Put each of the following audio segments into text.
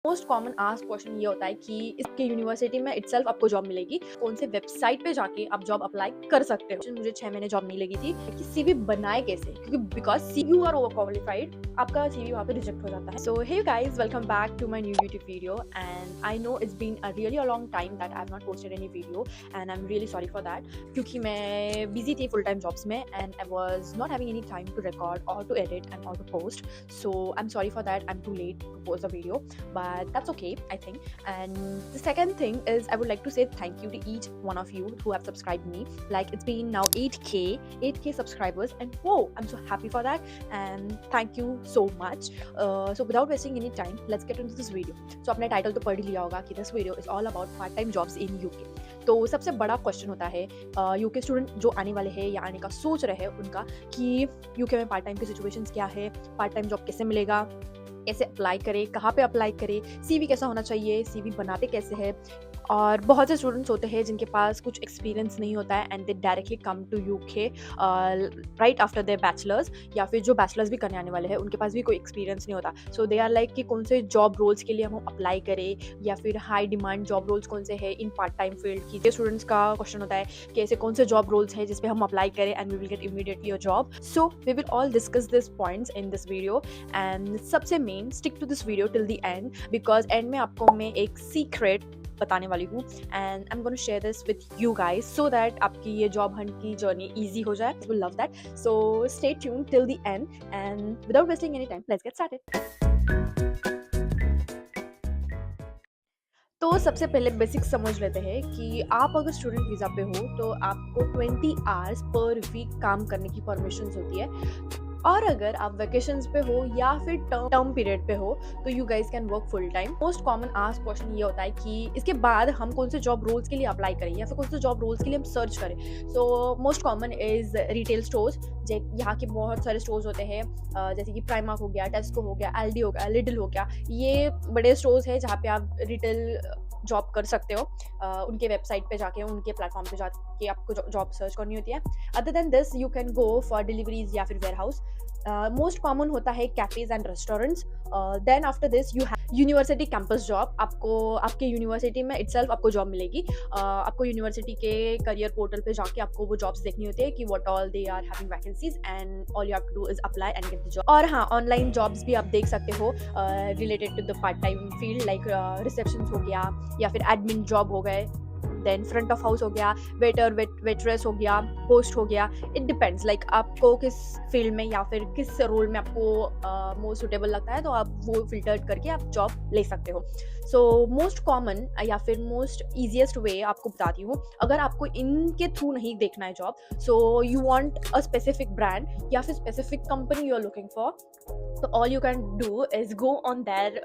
Most common ask question ये होता है कि इसके यूनिवर्सिटी में इटसेल्फ आपको जॉब मिलेगी, कौन से वेबसाइट पे जाके आप जॉब अप्लाई कर सकते हो। मुझे 6 महीने जॉब नहीं लगी थी कि सीवी बनाए कैसे, क्योंकि because you are over qualified, आपका सीवी वहाँ पे रिजेक्ट हो जाता है। So hey guys, welcome back to my new YouTube video and I know it's been a really a long time that I have not posted any video and I am really sorry for that, क्योंकि मैं busy थी full time jobs में and I was not having any time to record और to edit and और to post. So I am sorry for that, I am too late to post the video, but that's okay, I think. And the second thing is I would like to say thank you to each one of you who have subscribed me. Like, it's been now 8k subscribers, and whoa, I'm so happy for that, and thank you so much. So without wasting any time, let's get into this video. So आपने title तो पढ़ ही लिया होगा कि this video is all about part time jobs in UK. तो सबसे बड़ा question होता है यूके स्टूडेंट जो आने वाले हैं या आने का सोच रहे हैं उनका, कि यूके में पार्ट टाइम की सिचुएशंस क्या है, पार्ट टाइम जॉब कैसे मिलेगा, कैसे अप्लाई करें, कहाँ पे अप्लाई करें, सीवी कैसा होना चाहिए, सीवी बनाते कैसे है। और बहुत से स्टूडेंट्स होते हैं जिनके पास कुछ एक्सपीरियंस नहीं होता है and they directly come to UK right after their bachelors, या फिर जो बैचलर्स भी करने आने वाले हैं उनके पास भी कोई एक्सपीरियंस नहीं होता। सो दे आर लाइक कि कौन से जॉब रोल्स के लिए हम अप्लाई करें, या फिर हाई डिमांड जॉब रोल्स कौन से हैं इन पार्ट टाइम फील्ड की। ये स्टूडेंट्स का क्वेश्चन होता है कि ऐसे कौन से जॉब रोल्स हैं जिसपे हम अप्लाई करें and we will get immediately a job. So we will all discuss this points in this video and सबसे main, stick to this video till the end, because end में आपको मैं एक secret बताने वाली हूँ and I am gonna share this with you guys so that आपकी ये जॉब हंट की जर्नी ईजी हो जाए। You will love that, so stay tuned till the and and without wasting any time let's get started. तो सबसे पहले basic समझ लेते हैं कि आप अगर स्टूडेंट वीज़ा पे हो तो आपको 20 आवर्स पर वीक काम करने की परमिशन होती है, और अगर आप वेकेशंस पे हो या फिर टर्म पीरियड पे हो तो you guys can work full time. Most common ask question ये होता है कि इसके बाद हम कौन से जॉब रोल्स के लिए अप्लाई करें या फिर कौन से जॉब रोल्स के लिए हम सर्च करें। So most common is retail stores. यहाँ के बहुत सारे स्टोर्स होते हैं, जैसे कि प्राइमार्क हो गया, टेस्को हो गया, एलडी हो गया, लिडल हो गया। ये बड़े स्टोर्स हैं जहाँ पे आप रिटेल जॉब कर सकते हो। उनके वेबसाइट पे जाके, उनके प्लेटफॉर्म पे जाके आपको जॉब सर्च करनी होती है। Other than this you can go for deliveries या फिर वेयर हाउस। मोस्ट कॉमन होता है cafes and restaurants. Then after this you have university campus job. आपको आपके यूनिवर्सिटी में इटसेल्फ आपको जॉब मिलेगी। आपको यूनिवर्सिटी के करियर पोर्टल पे जाके आपको वो जॉब्स देखनी होती है कि what all they are having vacancies and all you have to do is apply and get the job. और हाँ, ऑनलाइन जॉब्स भी आप देख सकते हो related to the part time field, like reception हो गया या फिर एडमिन जॉब हो गए, देन फ्रंट ऑफ हाउस हो गया, वेटर वेट्रेस हो गया, होस्ट हो गया। इट डिपेंड्स, लाइक आपको किस फील्ड में या फिर किस रोल में आपको मोस्ट सुटेबल लगता है तो आप वो फिल्टर करके आप जॉब ले सकते हो। सो मोस्ट कॉमन या फिर मोस्ट ईजिएस्ट वे आपको बताती हूँ, अगर आपको इनके थ्रू नहीं देखना है job, so you want a specific brand या फिर specific company you are looking for, तो all you can do is go on their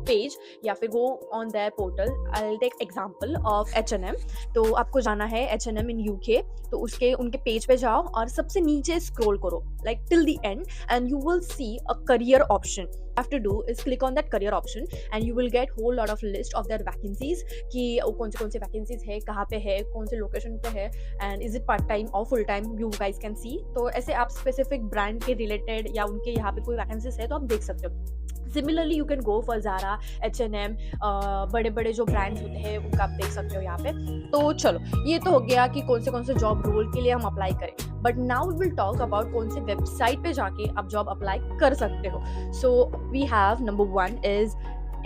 page या फिर go on their portal. I will take example of H&M। तो आपको जाना है H&M in UK, तो उनके पेज पे जाओ और सबसे नीचे स्क्रॉल करो like till the and and you will see a career option. have to do is click on that career option and you will get whole lot of list of their vacancies कि कौन से vacancies है, कहाँ पे है, कौन से location पे है, and is it part time और full time, you guys can see. तो ऐसे आप स्पेसिफिक ब्रांड के रिलेटेड या उनके यहाँ पे कोई वैकेंसीज है तो आप देख सकते हो। Similarly you can go for Zara, H&M, बड़े बड़े जो ब्रांड्स होते हैं उनका आप देख सकते हो यहाँ पे। तो चलो, ये तो हो गया कि कौन से जॉब रोल के लिए हम अप्लाई करें, but now we will talk about कौन से वेबसाइट पे जाके आप जॉब अप्लाई कर सकते हो। So we have number 1 is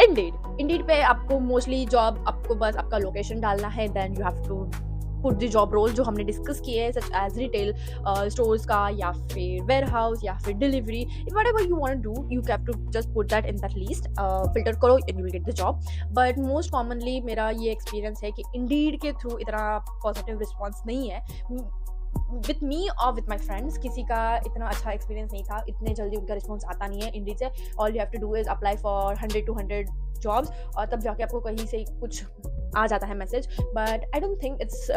Indeed पे आपको मोस्टली जॉब, आपको बस आपका लोकेशन डालना है, then you have to put the job role जो हमने डिस्कस किए हैं, सच एज रिटेल स्टोर्स का या फिर वेयर हाउस या फिर delivery, whatever you want to do you have to just put that in that list, filter करो and you will get the job. But most commonly मेरा ये experience है कि इंडीड के थ्रू इतना पॉजिटिव रिस्पॉन्स नहीं है। विथ मी और विथ माई फ्रेंड्स किसी का इतना अच्छा एक्सपीरियंस नहीं था, इतने जल्दी उनका रिस्पॉन्स आता नहीं है इंडीड से। All you have to do is apply for 100 to 100 jobs और तब जाके आपको कहीं से कुछ आ जाता है message. But I don't think it's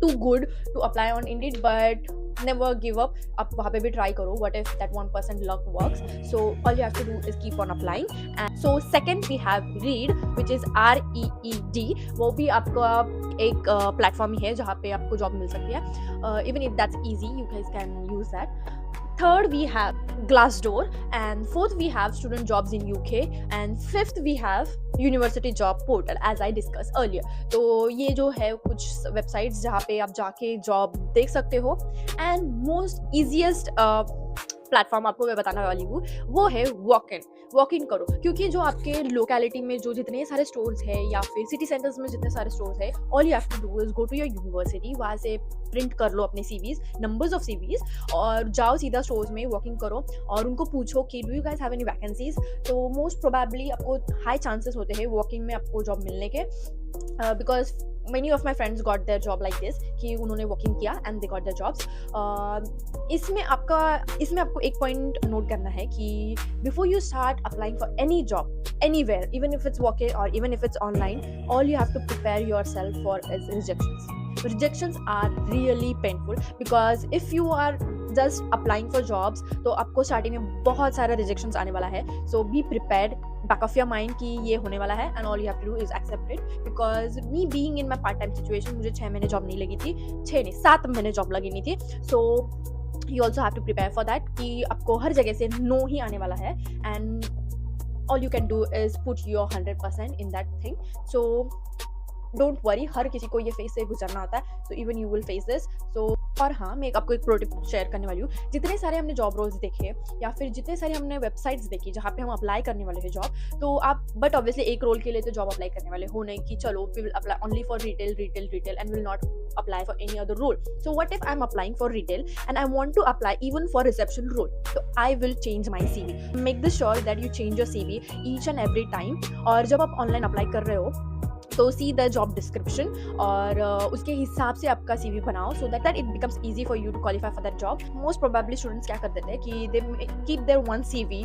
too good to apply on Indeed, but never give up, आप वहाँ पे भी ट्राई करो, what if that 1% luck works. So all you have to do is keep on applying. And so second we have Reed which is REED। वो भी आपका एक platform ही है जहाँ पे आपको जॉब मिल सकती है, even if that's easy you guys can use that. Third we have Glassdoor, and fourth we have student jobs in UK, and fifth we have university job portal as I discuss earlier. तो ये जो है कुछ websites जहाँ पे आप जाके job देख सकते हो। एंड मोस्ट ईजिएस्ट प्लेटफॉर्म आपको मैं बताने वाली हूँ वो है वॉक इन करो, क्योंकि जो आपके लोकेलिटी में जो जितने सारे स्टोर्स है या फिर सिटी सेंटर्स में जितने सारे स्टोर्स है, all you have to do is go to your university, वहाँ से प्रिंट कर लो अपने सीवीज, नंबर्स ऑफ सीवीज, और जाओ सीधा स्टोर्स में वॉक इन करो और उनको पूछो कि do you guys have any vacancies. तो मोस्ट प्रोबेबली आपको हाई चांसेस होते हैं वॉक इन में आपको जॉब मिलने के, because many of my friends got their job like this कि उन्होंने वॉकिंग किया and they got their jobs। इसमें आपको एक पॉइंट नोट करना है कि before you start applying for any job anywhere, even if it's walk-in or even if it's online, all you have to prepare yourself for is rejections are really painful, because if you are just applying for jobs तो आपको starting में बहुत सारा rejections आने वाला है। So be prepared, back of your mind कि ये होने वाला है, and all you have to do is accept it, because me being in my part time situation, मुझे 6 महीने जॉब नहीं लगी थी, 6 नहीं 7 महीने जॉब लगी नहीं थी। सो you also have to prepare for that कि आपको हर जगह से नो ही आने वाला है, and all you can do is put your 100% in that thing। So don't worry, हर किसी को ये फेस से गुजरना होता है, so even you will face this. So और हाँ, मैं आपको एक प्रो टिप शेयर करने वाली हूँ। जितने सारे हमने जॉब रोल्स देखे या फिर जितने सारे हमने वेबसाइट्स देखी जहाँ पे हम अप्लाई करने वाले हैं जॉब, तो आप बट ऑब्वियसली एक रोल के लिए तो जॉब अप्लाई करने वाले हो नहीं कि चलो we will apply only for retail and will not apply for any other role. So what if I am applying for retail and I want to apply even for reception role, तो I will change my CV। Make this sure that you change your CV each and every time. और जब आप online apply कर रहे हो तो see the job description और उसके हिसाब से आपका CV बनाओ, so that it becomes easy for you to qualify for that job. Most probably students क्या कर देते हैं कि they keep their one CV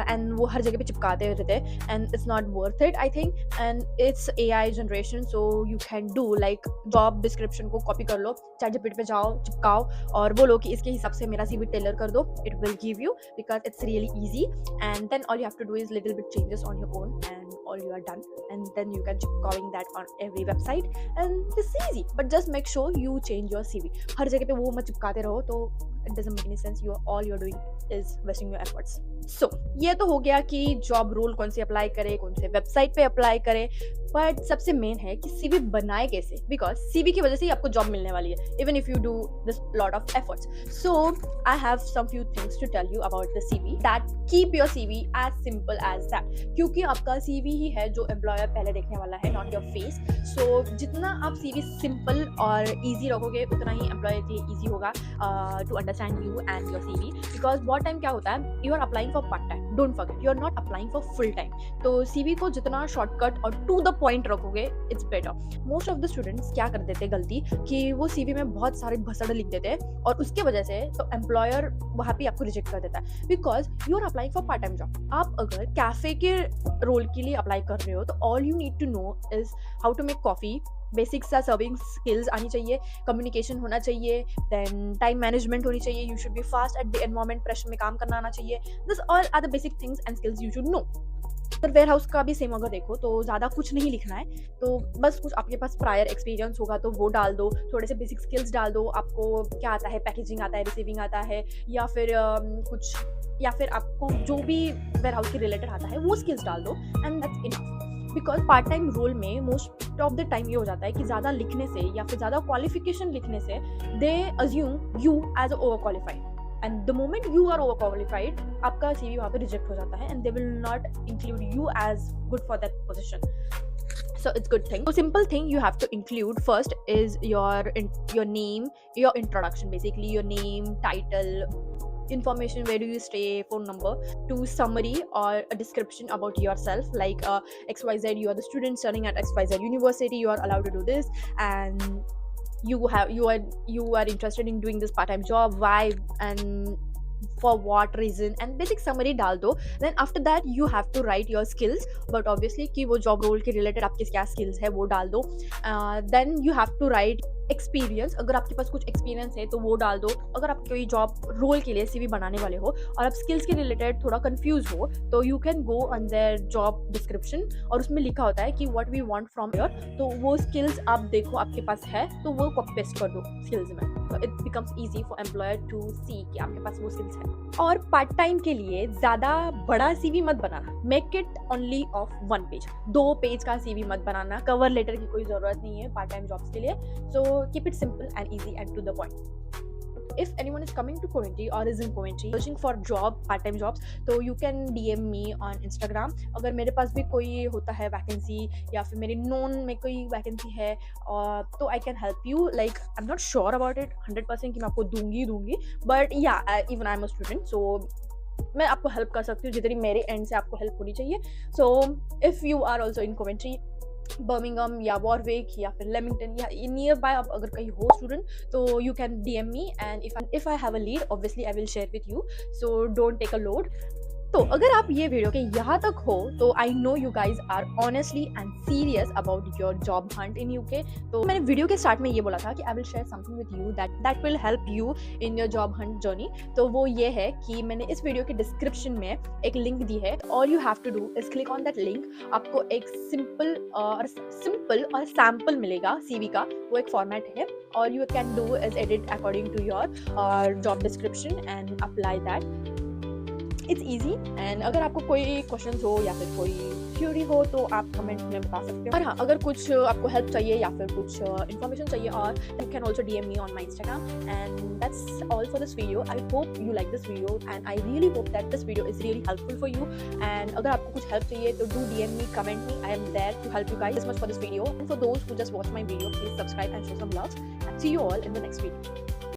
and वो हर जगह पे चिपकाते रहते हैं, and it's not worth it I think. And it's AI generation, so you can do like job description को कॉपी कर लो, ChatGPT पे जाओ, चिपकाओ और बोलो कि इसके हिसाब से मेरा CV टेलर कर दो, it will give you, because it's really easy. And then all you have to do is little bit changes on your own and all you are done, and then you can keep calling that on every website and it's easy, but just make sure you change your CV। हर जगह पे वो मत चिपकाते रहो, तो it doesn't make any sense, all you're doing is wasting your efforts। So ये तो हो गया कि जॉब रोल कौन से अप्लाई करे, कौन से वेबसाइट पे अप्लाई करे, बट सबसे मेन है कि CV बनाए कैसे, बिकॉज CV की वजह से ही आपको जॉब मिलने वाली है, even if you do this lot of efforts. So I have some few things to tell you about the CV that keep your CV as simple as that, क्योंकि आपका CV ही है जो एम्प्लॉयर पहले देखने वाला है, नॉट योर फेस। सो जितना आप CV सिंपल और ईजी रखोगे उतना ही एम्प्लॉयर के लिए ईजी होगा to understand you and your CV, because बहुत टाइम क्या होता है, you are applying for part time, don't forget you are not applying for full time. तो CV को जितना शॉर्टकट और टू द पॉइंट रखोगे it's better. Most of the students क्या कर देते हैं गलती कि वो CV में बहुत सारे भसड़ लिख देते हैं और उसके वजह से तो एम्प्लॉयर वहाँ पे आपको रिजेक्ट कर देता है, because you are applying for part time job. आप अगर कैफे के रोल के लिए अप्लाई कर रहे हो तो all you need to know is how to make coffee, basics सा सर्विंग स्किल्स आनी चाहिए, कम्युनिकेशन होना चाहिए, देन टाइम मैनेजमेंट होनी चाहिए, you should be fast at the environment, pressure में काम करना आना चाहिए। This all are the basic things and skills you should know. पर वेयर हाउस का भी सेम अगर देखो तो ज़्यादा कुछ नहीं लिखना है, तो बस कुछ आपके पास प्रायर एक्सपीरियंस होगा तो वो डाल दो, थोड़े से बेसिक स्किल्स डाल दो, आपको क्या आता है, पैकेजिंग आता है, रिसीविंग आता है, या फिर आपको जो भी वेयर हाउस के रिलेटेड आता है वो स्किल्स डाल दो, and that's enough. Because part time role में मोस्ट ऑफ द टाइम ये हो जाता है कि ज़्यादा लिखने से या फिर ज़्यादा क्वालिफिकेशन लिखने से they assume you as a over qualified, and the moment you are over qualified आपका CV वहाँ पे रिजेक्ट हो जाता है, and they will not include you as good for that position. So it's good thing. So simple thing you have to include first is your name, your introduction, basically your name, title, information, where do you stay, phone number, to summary or a description about yourself, like XYZ, you are the student studying at XYZ university, you are allowed to do this, and you are interested in doing this part-time job, why and for what reason, and basic summary डाल दो। then after that you have to write your skills, but obviously कि वो job role के related आपके क्या skills है वो डाल दो। then you have to write experience, अगर आपके पास कुछ एक्सपीरियंस है तो वो डाल दो। अगर आप कोई जॉब रोल के लिए CV बनाने वाले हो और आप स्किल्स के रिलेटेड थोड़ा कंफ्यूज हो तो you can go on their job description और उसमें लिखा होता है कि what we want from your, तो वो स्किल्स आप देखो आपके पास है तो वो कॉपी पेस्ट कर दो स्किल्स में, तो it becomes easy for employer to see कि आपके पास वो स्किल्स है। और पार्ट टाइम के लिए ज़्यादा बड़ा सीवी मत बनाना, make it only of 1 page, 2 page का सीवी मत बनाना, कवर लेटर की कोई ज़रूरत नहीं है पार्ट टाइम जॉब्स के लिए। So keep it simple and easy and to the point. If anyone is coming to Coventry or is in Coventry searching for job, part time jobs, तो you can DM me on Instagram। अगर मेरे पास भी कोई होता है vacancy या फिर मेरे नोन में कोई वैकेंसी है तो I can help you. Like I am not sure about it 100% कि मैं आपको दूंगी, बट या even I am a student, so मैं आपको हेल्प कर सकती हूँ जितनी मेरे एंड से आपको हेल्प होनी चाहिए। So if you are also in Coventry, Birmingham या वॉरविक या फिर लेमिंगटन या नियर बाय आप अगर कहीं हो स्टूडेंट, तो you can DM me and if I have a lead obviously I will share with you. So don't take a load. तो अगर आप ये वीडियो के यहाँ तक हो तो I know you guys are honestly and serious about your job hunt in UK। तो मैंने वीडियो के स्टार्ट में ये बोला था कि आई will share something with you that will help you in your job Hunt journey. तो वो ये है कि मैंने इस वीडियो के डिस्क्रिप्शन में एक लिंक दी है। All you have to do is click on that link. आपको एक सिंपल और सैम्पल मिलेगा CV का, वो एक फॉर्मेट है। और you can do is edit according to your job description and apply that. It's easy. And अगर आपको कोई क्वेश्चन हो या फिर कोई थ्योरी हो तो आप कमेंट में बता सकते हो। और हाँ, अगर कुछ आपको हेल्प चाहिए या फिर कुछ इन्फॉर्मेशन चाहिए, और you can also DM me on my Instagram। And that's all for this video. I hope you like this video and I really hope that this video is really helpful for you. And अगर आपको कुछ help चाहिए तो do DM me, comment me, I am there to help you guys. This much for this video. And for those who just watch my video, please subscribe and show some love. And see you all in the next video.